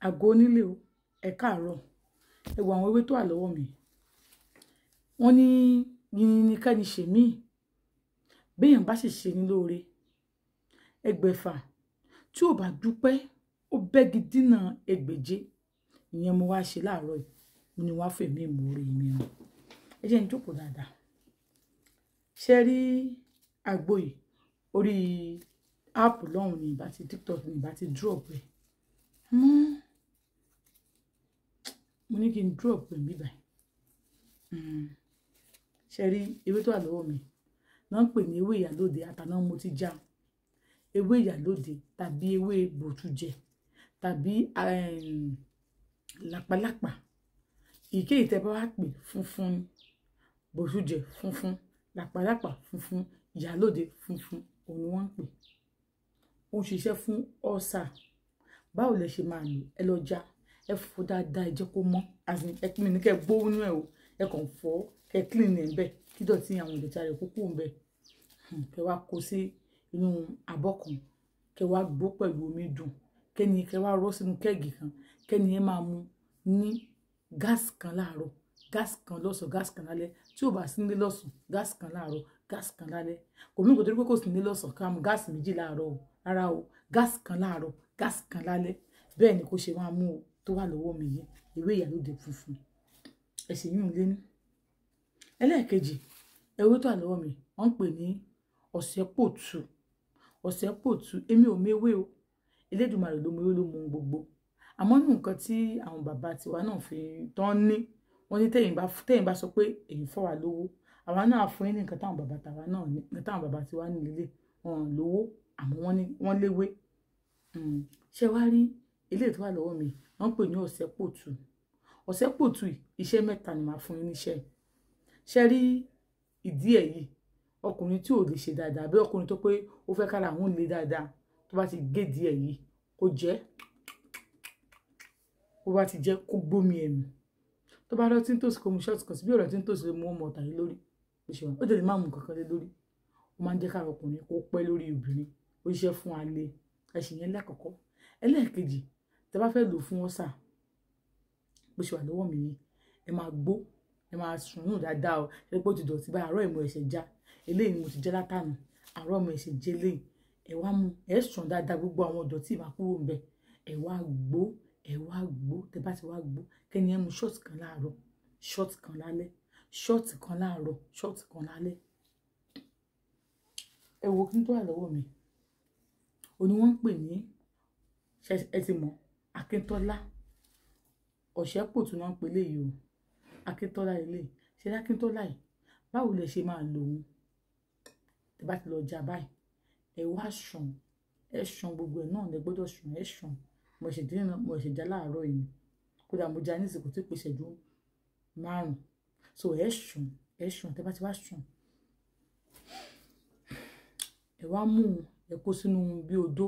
àgọ́ onílé o, ẹ káàárọ̀. Ẹ wo àwọn ewé tó wà lọ́wọ́ mi. Wọ́n ní yìnyín ní ká ní ṣe mí. Béèyàn bá sì ṣe ní lóore. Ẹgbẹ̀fà tí ò bá dúpẹ́, ó bẹ́gi dínà ẹgbẹ̀je. Ìyẹn mo wá ṣe láàárọ̀ yìí. Mo ní wá fèmí ìmoore mi hàn. Ẹ jẹ́ n jókòó dáadáa. Ṣé rí àgbo yìí orí áàpù lọ́hùn ní ìbá ti TikTok ní ìbá ti drop ẹ̀. Mo ní kí n drop ẹ̀ bí báyìí. Ṣé rí ewé tó wà lọ́wọ́ mi náà ń pè ní ewé ìyálóde àtàná mo ti já. Ewé ìyálóde tàbí ewé bòtújẹ tàbí làpálàpà. Ìkéyìí tẹ́ bá wá pè funfun ni. Bòtújẹ funfun, làpálàpà funfun, ìyálóde funfun, òun ni wọ́n ń pè. Ó ń ṣiṣẹ́ fún ọ́sà. Báwo lẹ ṣe máa lò? Ẹ lọ já, ẹ fọ̀ dáadáa, ẹ jẹ́ kó mọ́. Ẹ pín ní kẹ́ gbó inú ẹ̀ o. Ẹ kàn fọ̀, kẹ́ clean ẹ̀ ńbẹ̀, kí dọ̀tí àwọn ìdọ̀tí rẹ̀ kúkú ńbẹ̀. Kẹ́ wá kó sí inú abọ́ kan. Kẹ́ wá gbó pẹ̀lú omi dùn. Kẹ́ni kẹ́ wá rọ́ sínú kẹ́ẹ̀gì kan. Kẹ́ni ẹ máa mu ní gáàsì kan láàárọ̀, gáàsì kan lọ́sàn-án, gáàsì kan lálẹ́. Tí ò bá sí nílé lọ́sàn-án, gáàsì kan láàárọ̀, gáàsì kan lálẹ́. Kò mí kò torí pé kò sí nílé lọ́sàn-án ká mu gáàsì méjì láàárọ̀ o. Rárá o, gáàsì kan láàárọ̀, gáàsì kan lálẹ́. Bẹ́ẹ̀ ni kó ṣe máa mú o tó wà lọ́wọ́ mi yìí. Ewé ìyálóde funfun. Ẹ sì yún lé ní. Ẹlẹ́ẹ̀kejì, ewé tó wà lọ́wọ́ mi, wọ́n ń pè ní ọ̀sẹ́pòtù. Ọ̀sẹ́pòtù, èmi ò méwé o. Elédùmarè ló méwé ló mú ohun gbogbo. Àmọ́ ní nǹkan tí àwọn bàbá tiwa náà fi tán ní, wọ́n ní tẹ́yìn bá sọ pé èyí fọ́ wa lówó. Àwa náà fún yín ní nǹkan táwọn bàbá tiwa náà ní, nǹkan táwọn bàbá tiwa ní lílé. Wọn lówó, àmọ́ wọ́n léwé. Ṣé wá rí eléyìí tó wà lọ́wọ́ mi, wọ́n ń pè ní ọ̀sẹ́pòtù. Ọ̀sẹ́pòtù yìí, iṣẹ́ mẹ́ta ni màá fún yín níṣẹ́. Ṣé rí ìdí ẹ̀ yìí, ọkùnrin tí ò lè ṣe dáadáa, àbí ọkùnrin tó pé ó fẹ́ kára àwọn lè dáadáa, tó bá ti gé ìdí ẹ̀ yìí, kó jẹ́. Ó bá ti jẹ́ kó gbómi ẹ̀mí. Tó bá rọ́ tí ń tòsí kó mu ṣọ́ọ̀tì kan sí bí ọ̀rọ̀ tí ń tòsí lè mú ọmọ ọ̀tà yìí lórí. Ó jẹ́ lè má mú nǹkan kan lé lórí. Ó máa ń jẹ́ kára ọkùnrin kó pẹ́ lórí obìnrin. Ó ṣiṣẹ́ fún alẹ́. Ẹ ṣì yẹn lákọ̀ọ́kọ́. Ẹlẹ́ẹ̀kejì, tẹ́ bá fẹ́ lò fún ọ́sà, bó ṣe wà lọ́wọ́ mi yìí, ẹ máa gbó, ẹ máa sùn nù dáadáa o. Ṣé pé ó ti dọ̀tí bá àárọ̀ ìmọ̀ ẹ̀ṣẹ̀ já. Eléyìí ni mo ti jẹ́ látàná. Àárọ̀ ìmọ̀ ẹ̀ṣẹ̀ jẹ́ eléyìí. Ẹ wá mú, ẹ sùn dáadáa gbogbo àwọn ìdọ̀tí máa kúrò ńbẹ̀. Ẹ wá gbó, ẹ wá gbó. Tẹ́ bá ti wá gbó, kẹ́ni ẹ mu ṣọ́ọ̀tì kan láàárọ̀, ṣọ́ọ̀tì kan lálẹ́, ṣọ́ọ̀tì kan láàárọ̀, ṣọ́ọ̀tì kan lálẹ́. Ẹ wo kí n tó wà lọ́wọ́ mi. Òní wọ́n ń pè ní, ẹ ti mọ̀, Akíntọ́lá. Ọ̀sẹ́pòtù náà ń pè léyìí o. Akíntọ́lá eléyìí. Ṣé Akíntọ́lá yìí, báwo lẹ ṣe máa lò ó? Tẹ́ bá ti lọ já báyìí, ẹ wá ṣàn. Ẹ ṣàn gbogbo ẹ̀ náà lẹ gbọ́dọ̀ ṣàn. Ẹ ṣàn. Mo ṣe já láàárọ̀ yìí. Kódà mo já ní ìsìnkú tí pèsè ju 5. So ẹ ṣàn, ẹ ṣàn. Tẹ́ bá ti wá ṣàn, ẹ wá mú, ẹ kó sínú bí odó.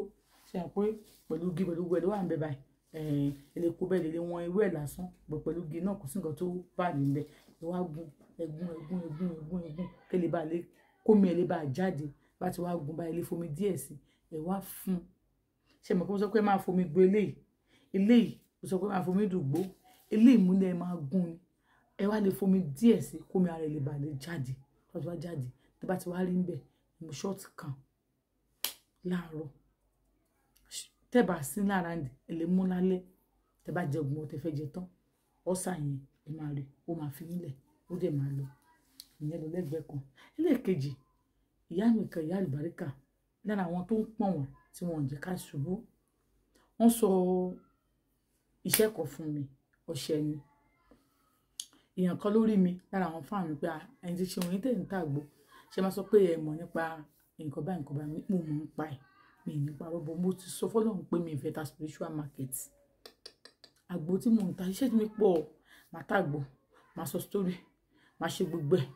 Ṣé ẹ pé pẹ̀lú igi pẹ̀lú gbogbo ẹ̀ ló wà ńbẹ̀ báyìí. Ẹ lè kó bẹ́ẹ̀ lè wọn ewé ẹ̀ lásán. Pẹ̀lú igi náà kò sí nǹkan tó bá lè ńbẹ̀. Ẹ wá gún, kí ẹ lè bá lè kómi ẹ lè bá jáde. Bá ti wá gún báyìí lè fomi díẹ̀ sí. Ẹ wá fún. Ṣé mo kọ́ sọ pé máa fomi gbó eléyìí. Eléyìí mo sọ pé máa fomi dùn gbó. Eléyìí múlẹ̀ máa gún ni. Ẹ wá lè fomi díẹ̀ sí kómi ara ẹ lè bá lè jáde. Bá ti wá jáde, tẹ́ bá ti wá rí ńbẹ̀, mu ṣọ́ọ̀tì kan láàárọ̀. Tẹ́ bá sí lára ẹ lè mú lálẹ́. Tẹ́ bá jẹ gbogbo tẹ́ fẹ́ jẹ tán. Ọ́sà yẹn ẹ máa rí, ó máa fi nílẹ̀, ó dẹ̀ máa lọ. Ìyẹn lọ lẹ́gbẹ̀ẹ́ kan. Ẹlẹ́ẹ̀kejì, ìyá mi kan, ìyá àlùbáríkà, lára àwọn tó ń pọ̀n wọ́n tí wọ́n ò jẹ́ ká ṣubú. Wọ́n sọ iṣẹ́ kan fún mi, ọṣẹ ni. Èèyàn kan lórí mi lára àwọn fáwọn mi pé ẹni tí ṣe wọ́n yín tẹ̀ ń tàgbó. Ṣé máa sọ pé ẹ mọ̀ nípa nǹkan báyìí, mo mọ̀ nípa ẹ̀. Mi ní parọ́ bọ̀. Mo ti sọ fọ́lọ́run pé mi ò fẹ́ ta spiritual market. Àgbo tí mò ń ta, iṣẹ́ tí mi pọ̀. Màá tàgbó, màá sọ story, màá ṣe gbogbo ẹ̀.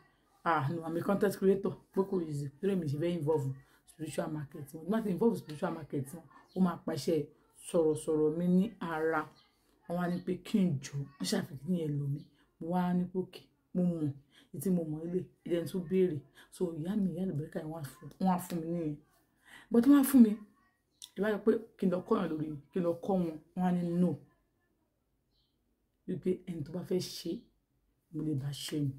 No, I'm a content creator. Pé kò easy. Torí mi ṣe fẹ́ involve spiritual market. Mo máa ti involve spiritual market. Ó máa pàṣẹ sọ̀rọ̀sọ̀rọ̀ mi ní ara. Wọ́n wá ní pé kí n jọ. Wọ́n ṣàfikún yẹn lò mí. Mo wá ní pé òkè, mo mọ̀. Ìtí mo mọ̀ ilé, ẹni tó béèrè. So ìyá mi, ìyá àlùbáríkà yẹn wọ́n á fún mi níyẹn. But wọ́n á fún mi. Ìbá yọ pé kí n lọ kọ́ yàn lórí, kí n lọ kọ́ wọn. Wọ́n á ní no. wípé ẹni tó bá fẹ́ ṣe mo lè bá ṣe ni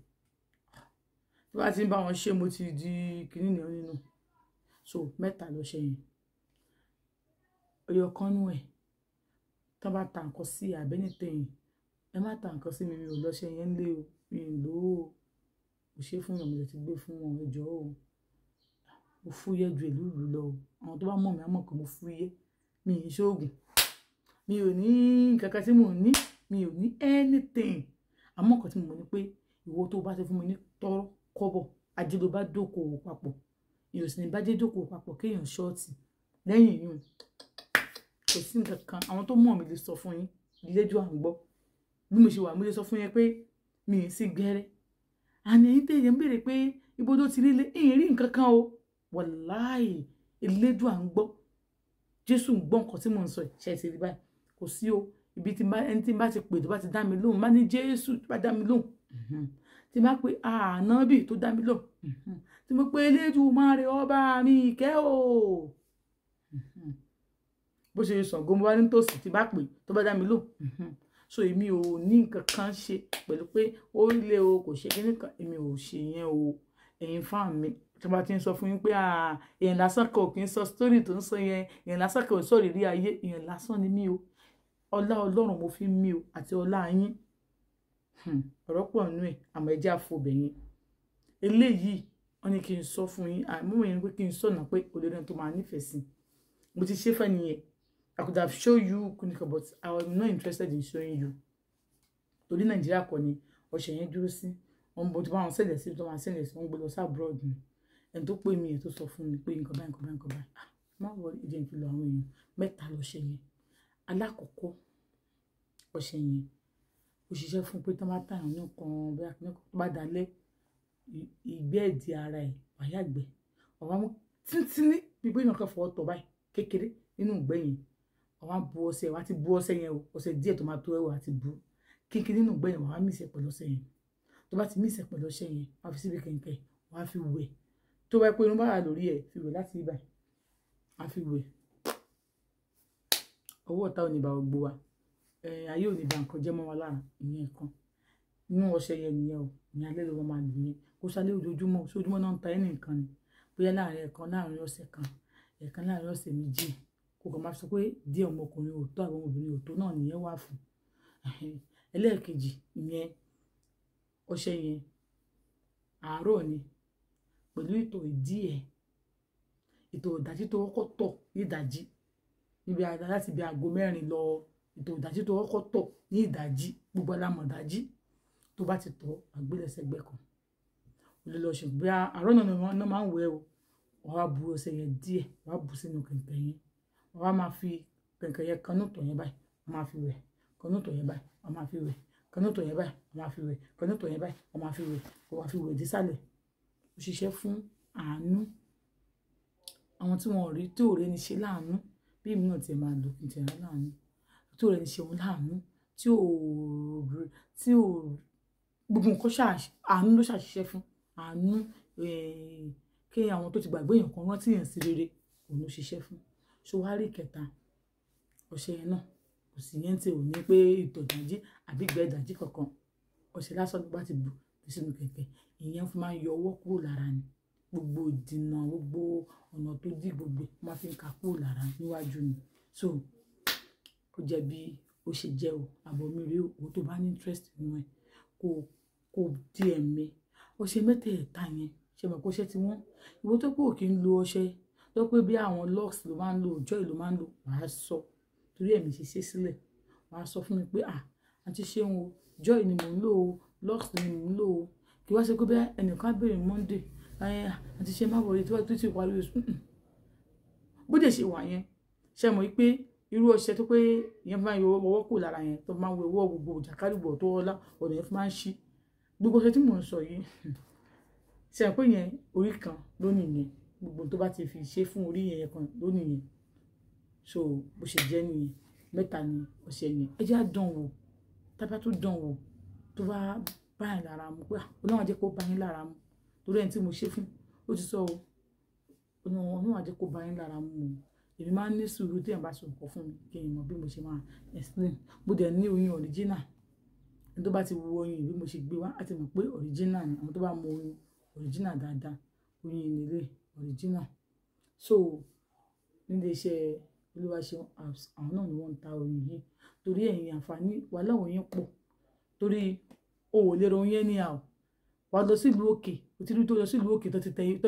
tí bá ti ń bá wọn ṣe mo ti di kinní nìyẹn nínú so mẹ́ta lọ́ṣẹ yẹn ọyọ kan nú ẹ̀ tó bá ta nǹkan sí àbẹ́nítẹ̀yìn ẹ má ta nǹkan sí mi ò lọ́ṣẹ yẹn lé o mi ò lò ó kò ṣe fún yàn mo lè ti gbé fún wọn ẹjọ́ o mo fúyẹ́ ju ìlú lọ o àwọn tó bá mọ̀ mí á mọ̀ pé mo fúyẹ́ mi ì ṣoògùn mi ò ní nǹkan kan tí mò ń ní mi ò ní anything àmọ́ nǹkan tí mo mọ̀ ni pé ìwọ tó bá ti fún mi ní tọ́rọ́ kọ́bọ̀ ajé ló bá dókòwò papọ̀ èèyàn sì ní bá jẹ́ dókòwò papọ̀ kéèyàn ṣọ́ọ̀tì lẹ́yìn yìí kò sí nǹkan kan àwọn tó mọ̀ mi lè sọ fún yín ìlẹ́jọ́ à ń gbọ́ bí mo ṣe wà mo lè sọ fún yín pé mi ì sí gẹ́rẹ́ àní èyí tẹ̀yẹ̀ ń béèrè pé ibo ló ti líle ìyìn rí nǹkan kan o wàláì ìlẹ́jọ́ à ń gbọ́ Jésù ń gbọ́ nǹkan tí mò ń sọ ṣe ti rí báyìí kò sí o ibi tí ẹni tí bá ti pè tó bá ti dá mi lóhùn má ní Jésù tó bá dá mi lóhùn tí bá pé ànábì tó dá mi lóhùn tí mo pé Elédùmarè ọba mi ìkẹ́ o bó ṣe Ṣàngó mo bá ní tòsí tí bá pè tó bá dá mi lóhùn so èmi ò ní nǹkan kan ṣe pẹ̀lú pé ó lé o kò ṣe kíní kan èmi ò ṣe yẹn o ẹ̀yin fáàn mi tí bá ti ń sọ fún yín pé èèyàn lásán kan ò kì í sọ sítórì tó ń sọ yẹn èèyàn lásán kan ò sọ ìrírí ayé èèyàn lásán ni mí o ọlá Ọlọ́run mo fi ń mí o àti ọlá yín ọ̀rọ̀ pọ̀ nínú ẹ̀ àmọ́ ẹjẹ́ àfọbẹ̀ yín eléyìí wọ́n ní kí n sọ fún yín àmọ́ yẹn pé kí n sọ̀nà pé olórí tó máa nífẹ̀ẹ́ sí mo ti ṣe fẹ́ nìyẹn I could have shown you Kunika but I was not interested in showing you torí Nàìjíríà kọ́ ni ọ̀sẹ̀ yẹn dúró sí wọn bọ̀ tó bá wọn ṣẹlẹ̀ sí tó máa ṣẹlẹ̀ sí wọn gbé lọ sí abroad ni ẹni tó pè mí yẹn tó sọ fún mi pé nǹkan báyìí nǹkan báyìí nǹkan báyìí má wọ ìdí ìfilọ àwọn èèyàn mẹ́ta lọ́ṣẹ̀ yẹn alákọ̀ọ́kọ́ ọ̀sẹ̀ yẹn òṣìṣẹ́ fún pé tó bá tàyàn ní nǹkan bóyá tó bá dalẹ̀ ìgbẹ́ ẹ̀dì ara ẹ̀ wáyàgbẹ́ ọ̀wá mú tíntínní gbígbé yàn kan fọwọ́ tọ̀ báyìí kékeré nínú ìgbẹ́ yẹn ọ̀wá bu ọṣẹ wá ti bu ọṣẹ yẹn o ọṣẹ díẹ̀ tó máa tó ẹ̀wọ̀ àti bu kékeré nínú ìgbẹ́ yẹn wàá mí ìṣẹ̀ pẹ̀lú ọṣẹ yẹn tó bá ti mí ìṣẹ̀ pẹ̀lú ọṣẹ yẹn wàá fi síbi kẹ̀kẹ́ wàá fi wẹ̀ tó bá pé irun bá wà lórí ẹ̀ fi wẹ̀ láti ibà wàá fi wẹ̀ owó ọ̀tá ò ní bá gbogbo wa ayé ò ní bá nǹkan jẹ́ mọ́ wa lára ìyẹn kan inú ọṣẹ yẹn nìyẹn o ìyẹn alẹ́ ló wọ́n máa lò yẹn kó sálẹ̀ ojoojúmọ́ sójúmọ́ náà ń ta ẹnì kan ni bóyá láàrin ẹ̀kan láàrin ọ̀sẹ̀ kan ẹ̀kan láàrin ọ̀sẹ̀ méjì kò kàn máa sọ pé díẹ̀ ọmọkùnrin ò tó àwọn obìnrin ò tó náà nìyẹn wà fún ẹlẹ́ẹ̀kejì ìyẹn ọṣẹ yẹn àárọ̀ ni pẹ̀lú ìtọ̀ ìdí ẹ̀ ìtọ̀ ìdájí tó kọ́kọ́ tọ̀ ní ìdájí níbi láti bí aago 4 lọ ìtọ̀ ìdájí tó kọ́kọ́ tọ̀ ní ìdájí gbogbo alámọ̀ ìdájí tó bá ti tọ̀ àgbélẹ̀sẹ̀gbẹ́ kan olè lọ ṣùgbọ́n bí àárọ̀ náà máa ń wẹ̀ o wàá bu ọṣẹ yẹn díẹ̀ wàá bu sínú kẹ̀kẹ́ yẹn wàá máa fi kẹ̀kẹ́ yẹn kanú tọ̀ yẹn báyìí wàá máa fi wẹ̀ kanú tọ̀ yẹn báyìí wàá máa fi wẹ̀ kanú tọ̀ yẹn báyìí wàá máa fi wẹ̀ kanú tọ̀ yẹn báyìí wàá máa fi wẹ̀ wàá fi wẹ̀ dísàlẹ̀ ó ṣiṣẹ́ fún àánú àwọn tí wọn ò rí tí ò rẹ́ni ṣe láàánú bí èmi náà ti máa lò kí n ti rà láàánú tí ò rẹ́ni ṣe òun láàánú tí ò gbogbo nǹkan àánú ló ṣàṣiṣẹ́ fún àánú kí àwọn tó ti gbàgbé èèyàn kan rántí èèyàn sí rere òun ló ṣiṣẹ́ fún ṣòwárí kẹta ọṣẹ yẹn náà kò sí yẹn tí ò ní pé ìtọ̀ ìdájí àbí ìgbẹ́ ìdájí kankan ọṣẹ lásán ló bá ti bù sínú kẹ̀kẹ́ ìyẹn fún máa ń yọ ọwọ́ kúrò lára ni gbogbo ìdènà gbogbo ọ̀nà tó dí gbogbo máa fi ń ka kúrò lára níwájú ni so ó jẹ́ bí ó ṣe jẹ́ o àbọ̀ mi rí o tó bá ní interest nínú ẹ̀ kò díẹ̀ mi ọṣẹ mẹ́tẹ̀ẹ̀ta yẹn ṣe mọ̀ pé ọṣẹ tí wọ́n ìwọ tó pé òkè ń lo ọṣẹ tó pé bí àwọn lux ló máa ń lo joy ló máa ń lo wàá sọ torí ẹ̀mí ṣe ṣe sílẹ̀ wàá sọ fún mi pé àti ṣéun o joy ni mò ń lò o lux ni mò ń lò o kí wá ṣe pé bí ẹnìkan béèrè monday àti ṣe má wọlé tó ti parí oṣù bó dẹ̀ ṣe wà yẹn ṣe mọ̀ pé irú ọṣẹ tó pé ìyẹn máa ń yọ ọwọ́ kù lára yẹn tó máa ń wọ ọwọ́ gbogbo jàkárìbọ̀ tó ọlá ọ̀nà yẹn fi máa ń ṣí gbogbo ọṣẹ tí mò ń sọ yìí ṣe pé yẹn orí kan lónìí yẹn gbogbo tó bá ti fi ṣe fún orí yẹn kan lónìí yẹn so bó ṣe jẹ́ nìyẹn mẹ́ta ni ọṣẹ yẹn ẹ jẹ́ àdán wò tábà tó dán wò tó bá báyìí lára mu pé Ọlọ́run jẹ́ kó bá yín lára mu torí ẹni tí mo ṣe fún ó ti sọ o Ọlọ́run jẹ́ kó bá yín lára mu o èmi máa ń ní sùúrù tí ẹ̀ bá sọ nǹkan fún mi kí n mọ̀ bí mo ṣe máa explain bó dẹ̀ ní oyin original ẹni tó bá ti wo oyin bí mo ṣe gbé wá á ti mọ̀ pé original ni. Àwọn tó bá mọ oyin original dáadáa, oyin nílé original. So nílé iṣẹ́ Olúwaṣeun Apps àwọn náà ni wọ́n ń ta oyin yìí. Torí ẹ̀yin àǹfààní wà láwọn oyin pọ̀. Torí o ò lè ra oyin ní àwọ̀. Wà lọ sí ìlú òkè, o ti rí tó lọ sí ìlú òkè tó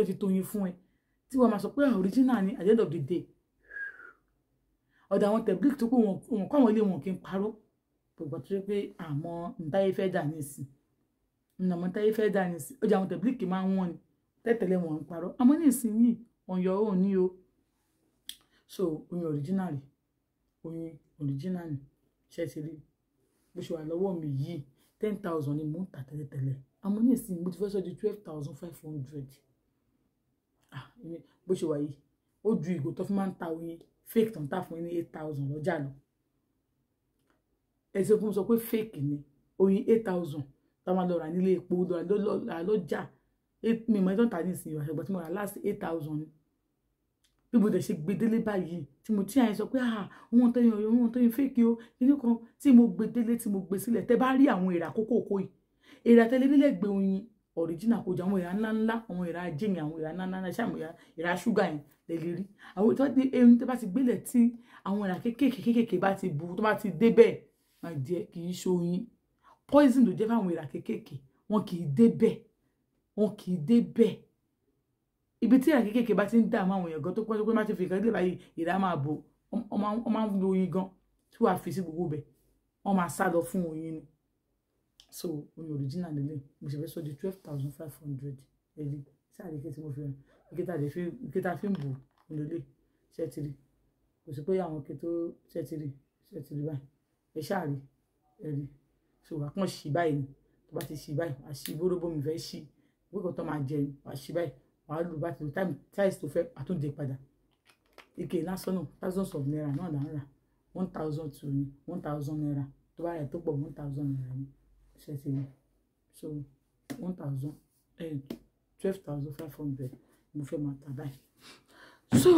ti tóyin fún ẹ. Tí wọ́n máa sọ pé original ni at the end of the day. Ọ̀dọ̀ àwọn tẹ̀blík tó kó wọn kọ́ àwọn ilé wọn kì í parọ́. Gbogbo tó ṣe pé àmọ́ ntáyé fẹ́ dà nísìn. Àmọ́ ntáyé fẹ́ dà nísìn. Ọjà àwọn tẹ̀blík máa ń wọ́n ni. Tẹ́tẹ̀lẹ̀ wọn ń parọ́. Àmọ́ nísìn yìí, on your own ni o. So oyin original rí. Oyin original ni. Ṣé ti rí? Bó ṣe wà lọ́wọ́ mi yìí, 10,000 ni mò ń tà tẹ́lẹ̀tẹ́lẹ̀. Àmọ́ nísìn mo ti fẹ́ sọ di 12,500. Bó ṣe wà yìí, ó ju ìgò tó fi máa ń ta oyin fake tó ń tà fún ní 8,000 lọ́jà lọ. Ẹ ṣe fún mi sọ pé fake ni oyin 8,000 tá máa lọ rà nílé epo lọ́jà. Mi mọ̀ ẹ́ tó ń tà ní ìsìn ìwà ṣùgbọ́n tí mo rà láti 8,000 ni. Bí mo dẹ̀ ṣe gbé délé báyìí tí mo tí àyìn sọ pé wọ́n tẹ́yìn fake o nínú kan tí mo gbé délé tí mo gbé sílẹ̀ tẹ́ bá rí àwọn èèrà kókòkò yìí èèrà tẹ́lẹ̀ nílẹ̀ gbé oyin original kò jẹ́ àwọn èèrà ńláńlá àwọn èèrà jíìmì àwọn èèrà ńláńlá ṣáà èèrà ṣúgà yẹn lè lè rí àwọn tó ní eyín tó bá ti gbélẹ̀ tí àwọn èèrà kéékèèké bá ti bu tó bá ti débẹ̀ máa jẹ́ kì í ṣe oyin poison ló jẹ́ fáwọn èèrà kéékèèké wọn kì í débẹ̀ ibi tí èèrà kéékèèké bá ti ń dààmú àwọn èèyàn gan tó pọ́n tó má ti fi ìkan lè báyìí èèrà máa bò wọ́n máa ń lo oyin gan tí wàá fi sí gbogbo bẹ̀ wọ́n máa sá lọ fún oyin ni. So oyin original nílé mo ṣe fẹ́ sọ di 12,500 ẹ̀rí sáà ike tí mo fi hàn ike tá a fi ń bò nílé ṣẹ́tìrì kò sí pé àwọn ike tó ṣẹ́tìrì báyìí ẹ ṣáà rí ẹ̀rí so wà kàn ṣì báyìí ni tó bá ti ṣì báyìí wà ṣì bóróbó mi fẹ́ ṣì gbogbo tó máa jẹ ni wà ṣì báyìí wà á lù bá ti lù táìsì tó fẹ́ àtúndé padà ike lásán náà thousands of naira náà là ń rà 1,002 ni 1,000 naira tó bá rẹ̀ tó pọ̀ 1,000 naira ni. So 12,500 mo fẹ́ máa tà báyìí. So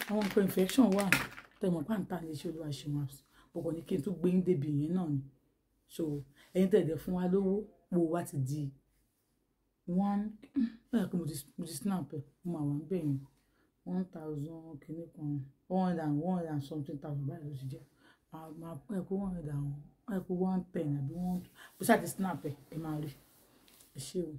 àwọn nǹkan infection wà tẹ̀mọ̀ pàǹtà lè ṣe Olúwaṣeun Apps bọ̀kọ̀ ní kí n tún gbé ń débi yẹn náà ni. So ẹ̀yin tẹ̀lé fún wa lówó wo wá ti di 1 báyìí pé mo ti snap ẹ̀ mo máa wà ń bẹ̀ yẹn 1,000 kìíní kan 100 and something thousand báyìí ló ti jẹ́ máa pẹ́ kó 100 and 110 àbí 1 bó ṣáà ti snap ẹ̀ máa rí ẹ ṣé o.